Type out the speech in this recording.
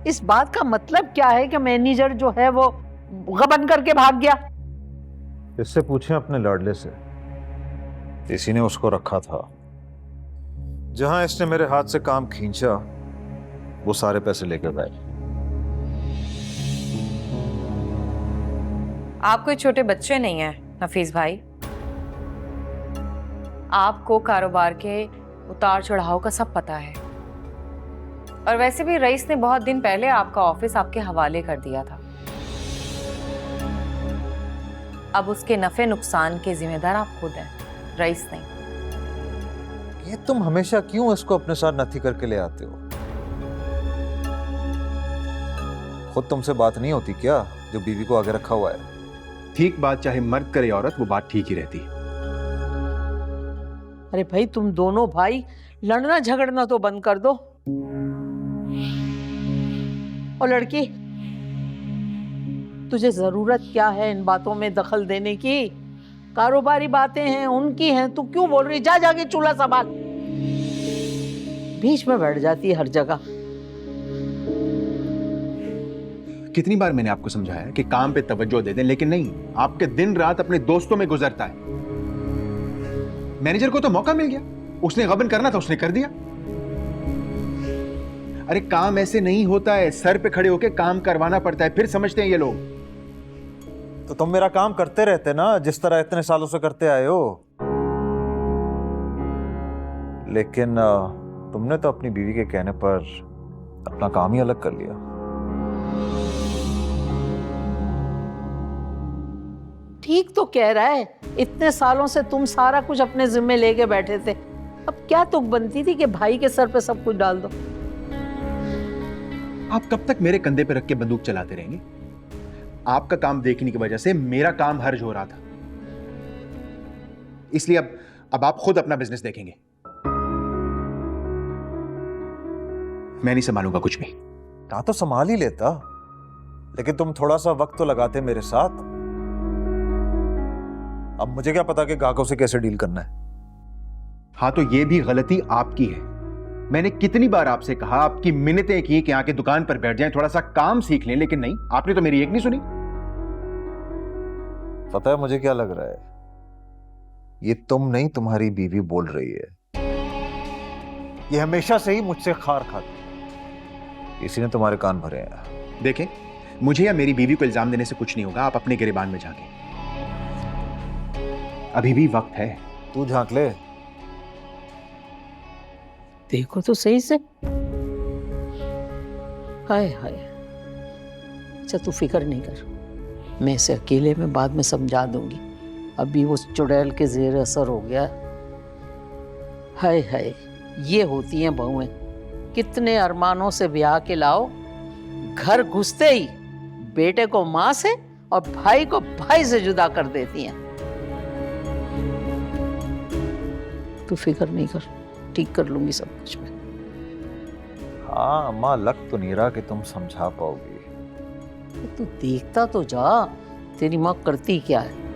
इस बात का मतलब क्या है कि मैनेजर जो है वो गबन करके भाग गया? इससे पूछें अपने लाडले से, इसी ने उसको रखा था। जहां इसने मेरे हाथ से काम खींचा वो सारे पैसे लेकर गए। आप कोई छोटे बच्चे नहीं हैं हफीज भाई। आपको कारोबार के उतार चढ़ाव का सब पता है। और वैसे भी रईस ने बहुत दिन पहले आपका ऑफिस आपके हवाले कर दिया था। अब उसके नफे नुकसान के जिम्मेदार आप खुद हैं, रईस नहीं। ये तुम हमेशा क्यों इसको अपने साथ नथी करके ले आते हो? खुद तुमसे बात नहीं होती क्या जो बीवी को आगे रखा हुआ है? ठीक बात चाहे मर्द करे औरत, वो बात ठीक ही रहती। अरे भाई, तुम दोनों भाई लड़ना झगड़ना तो बंद कर दो। और लड़की, तुझे जरूरत क्या है इन बातों में दखल देने की? कारोबारी बातें हैं, उनकी हैं, तू क्यों बोल रही? जा जाके चूल्हा संभाल। बीच में बैठ जाती है हर जगह। कितनी बार मैंने आपको समझाया कि काम पे तवज्जो दे दें, लेकिन नहीं, आपके दिन रात अपने दोस्तों में गुजरता है। मैनेजर को तो मौका मिल गया, उसने गबन करना था, उसने कर दिया। अरे काम ऐसे नहीं होता है, सर पे खड़े होके काम करवाना पड़ता है, फिर समझते हैं ये लोग। तो तुम मेरा काम करते रहते ना, जिस तरह इतने सालों से करते आए हो। लेकिन तुमने तो अपनी बीवी के कहने पर अपना काम ही अलग कर लिया। ठीक तो कह रहा है, इतने सालों से तुम सारा कुछ अपने जिम्मे लेके बैठे थे। अब क्या तुक बनती थी कि भाई के सर पे सब कुछ डाल दो? आप कब तक मेरे कंधे पे रख के बंदूक चलाते रहेंगे? आपका काम देखने की वजह से मेरा काम हर्ज हो रहा था, इसलिए अब आप खुद अपना बिजनेस देखेंगे। मैं नहीं संभालूंगा कुछ भी। कहा तो संभाल ही लेता, लेकिन तुम थोड़ा सा वक्त तो लगाते मेरे साथ। अब मुझे क्या पता कि ग्राहकों से कैसे डील करना है। हाँ, तो ये भी गलती आपकी है। मैंने कितनी बार आपसे कहा, आपकी मिन्नतें की कि आके दुकान पर बैठ जाएं, थोड़ा सा काम सीख लें, लेकिन नहीं, आपने तो मेरी एक नहीं सुनी। पता है मुझे क्या लग रहा है? ये तुम नहीं, तुम्हारी बीवी बोल रही है। ये हमेशा से ही मुझसे खार खाती, इसी ने तुम्हारे कान भरे हैं। देखें, मुझे या मेरी बीवी को इल्जाम देने से कुछ नहीं होगा। आप अपने गिरेबान में झांकें, अभी भी वक्त है। तू झांक ले। देखो तो सही से। हाय हाय। अच्छा, तू फिक्र नहीं कर, मैं इसे अकेले में बाद में समझा दूंगी। अभी वो चुड़ैल के जेर असर हो गया। हाय हाय, ये होती हैं बहुएं। कितने अरमानों से ब्याह के लाओ, घर घुसते ही बेटे को माँ से और भाई को भाई से जुदा कर देती हैं। तू फिक्र नहीं कर, ठीक कर लूंगी सब कुछ मैं। हाँ अम्मा, लग तो नहीं रहा कि तुम समझा पाओगी। तू देखता तो जा, तेरी माँ करती क्या है।